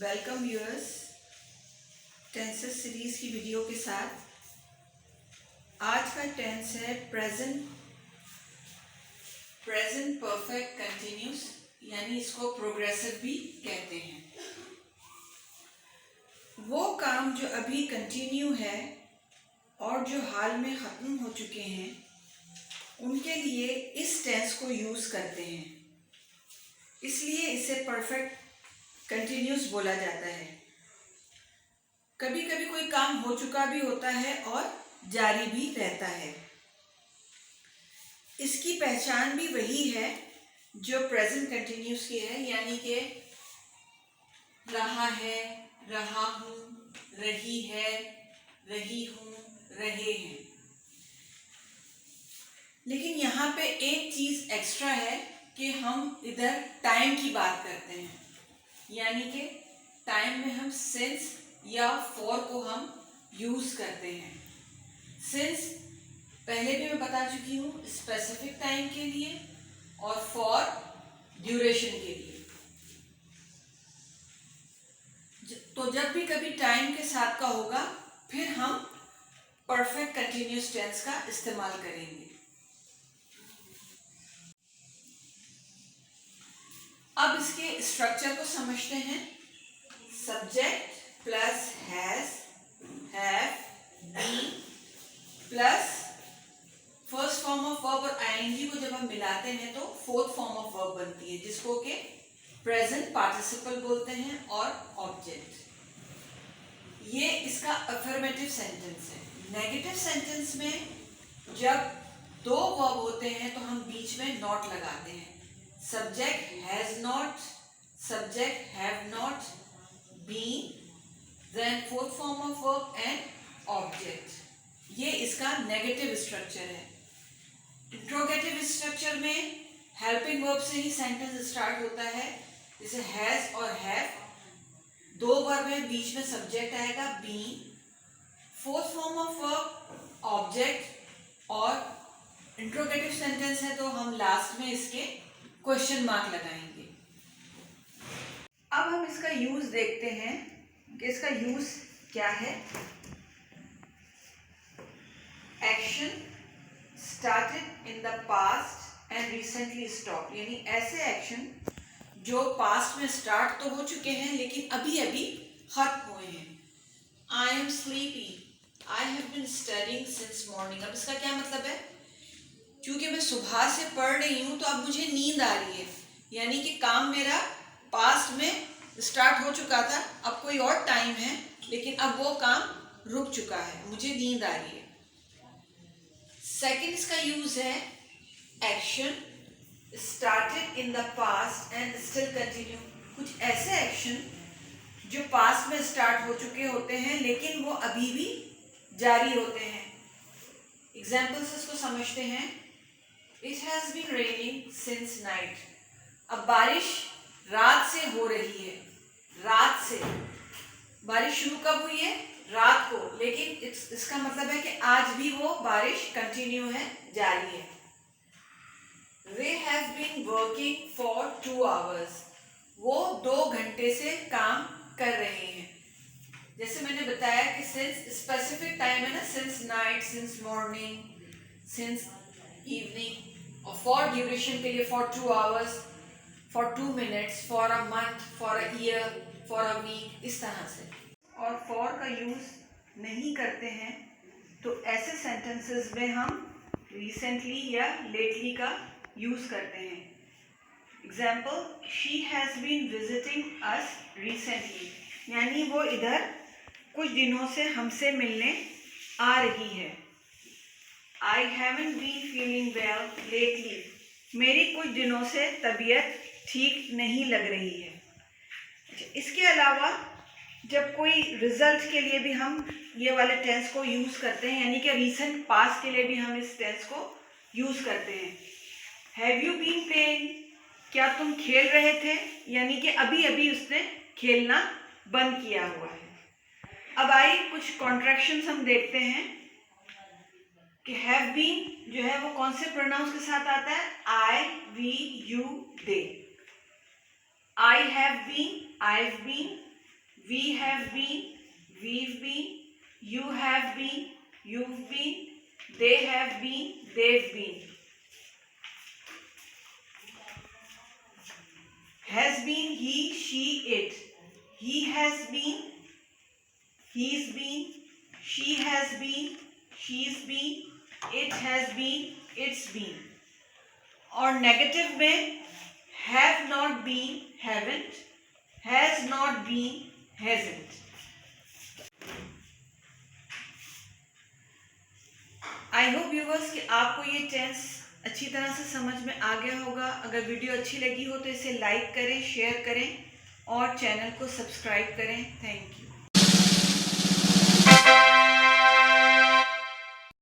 Welcome viewers, tenses series की video के साथ। आज का टेंस है प्रेजेंट परफेक्ट कंटिन्यूस, यानी इसको प्रोग्रेसिव भी कहते हैं। वो काम जो अभी कंटिन्यू है और जो हाल में ख़त्म हो चुके हैं उनके लिए इस टेंस को यूज़ करते हैं, इसलिए इसे परफेक्ट कंटिन्यूस बोला जाता है। कभी कभी कोई काम हो चुका भी होता है और जारी भी रहता है। इसकी पहचान भी वही है जो प्रेजेंट कंटिन्यूस की है, यानी कि रहा है, रहा हूँ, रही है, रही हूँ, रहे हैं। लेकिन यहाँ पे एक चीज़ एक्स्ट्रा है कि हम इधर टाइम की बात करते हैं, यानी कि टाइम में हम सिंस या फॉर को हम यूज़ करते हैं। सिंस पहले भी मैं बता चुकी हूँ स्पेसिफिक टाइम के लिए, और फॉर ड्यूरेशन के लिए। तो जब भी कभी टाइम के साथ का होगा फिर हम परफेक्ट कंटिन्यूस टेंस का इस्तेमाल करेंगे। अब इसके स्ट्रक्चर को समझते हैं। Subject plus has, have, been plus first form of verb और आईएनजी को जब हम मिलाते हैं तो फोर्थ फॉर्म ऑफ वर्ब बनती है, जिसको के प्रेजेंट पार्टिसिपल बोलते हैं, और ऑब्जेक्ट। ये इसका अफर्मेटिव सेंटेंस है। नेगेटिव सेंटेंस में जब दो वर्ब होते हैं तो हम बीच में नॉट लगाते हैं। Subject has not, subject have not, been, then fourth form of verb and object. ये इसका नेगेटिव स्ट्रक्चर है। इंट्रोगेटिव स्ट्रक्चर में हेल्पिंग वर्ब से ही सेंटेंस स्टार्ट होता है, जैसे हैज और हैव। दो वर्ब है, बीच में सब्जेक्ट आएगा been, fourth form of verb object, और इंट्रोगेटिव सेंटेंस है तो हम लास्ट में इसके क्वेश्चन मार्क लगाएंगे। अब हम इसका यूज देखते हैं कि इसका यूज क्या है। Action started in the past and recently stop, यानी ऐसे एक्शन जो पास्ट में स्टार्ट तो हो चुके हैं लेकिन अभी अभी खत्म हुए हैं। I am sleepy, I have been studying since morning. अब इसका क्या मतलब है? क्योंकि मैं सुबह से पढ़ रही हूँ तो अब मुझे नींद आ रही है, यानी कि काम मेरा पास्ट में स्टार्ट हो चुका था, अब कोई और टाइम है लेकिन अब वो काम रुक चुका है, मुझे नींद आ रही है। सेकेंड इसका यूज है action started in the past and still continue. कुछ ऐसे एक्शन जो पास्ट में स्टार्ट हो चुके होते हैं लेकिन वो अभी भी जारी होते हैं। एग्जाम्पल्स इसको समझते हैं। It has been raining since night. अब बारिश रात से हो रही है, रात से। बारिश शुरू कब हुई है? रात को, लेकिन इसका मतलब है कि आज भी वो बारिश कंटिन्यू है, जारी है। They have been working for 2 hours. वो 2 घंटे से काम कर रहे हैं। जैसे मैंने बताया कि सिंस स्पेसिफिक टाइम है ना, since night, since morning, since evening, और फॉर ड्यूरेशन के लिए for 2 hours, for 2 minutes, for a month, for a year, for a week, इस तरह से। और फॉर का यूज नहीं करते हैं तो ऐसे सेंटेंसेस में हम रिसेंटली या लेटली का यूज करते हैं। Example, she has been visiting us recently, यानी वो इधर कुछ दिनों से हमसे मिलने आ रही है। I haven't been feeling well lately, मेरी कुछ दिनों से तबीयत ठीक नहीं लग रही है। इसके अलावा जब कोई रिजल्ट के लिए भी हम ये वाले टेंस को यूज करते हैं, यानी कि रीसेंट पास्ट के लिए भी हम इस टेंस को यूज करते हैं। हैव यू बीन प्लेइंग, क्या तुम खेल रहे थे, यानी कि अभी अभी उसने खेलना बंद किया हुआ है। अब आई कुछ कॉन्ट्रैक्शंस हम देखते हैं कि हैव बीन जो है वो कौन से प्रोनाउंस के साथ आता है? I, we, you, they. I have been, I have been, we have been, we've been, you have been, you've been, they have been, they've been. Has been, he, she, it. He has been, he's been, she has been, she's been, it has been, it's been. और negative में have not been, haven't, has not been, hasn't. I hope viewers कि आपको ये tense अच्छी तरह से समझ में आ गया होगा। अगर वीडियो अच्छी लगी हो तो इसे लाइक करें, शेयर करें और चैनल को सब्सक्राइब करें। Thank you.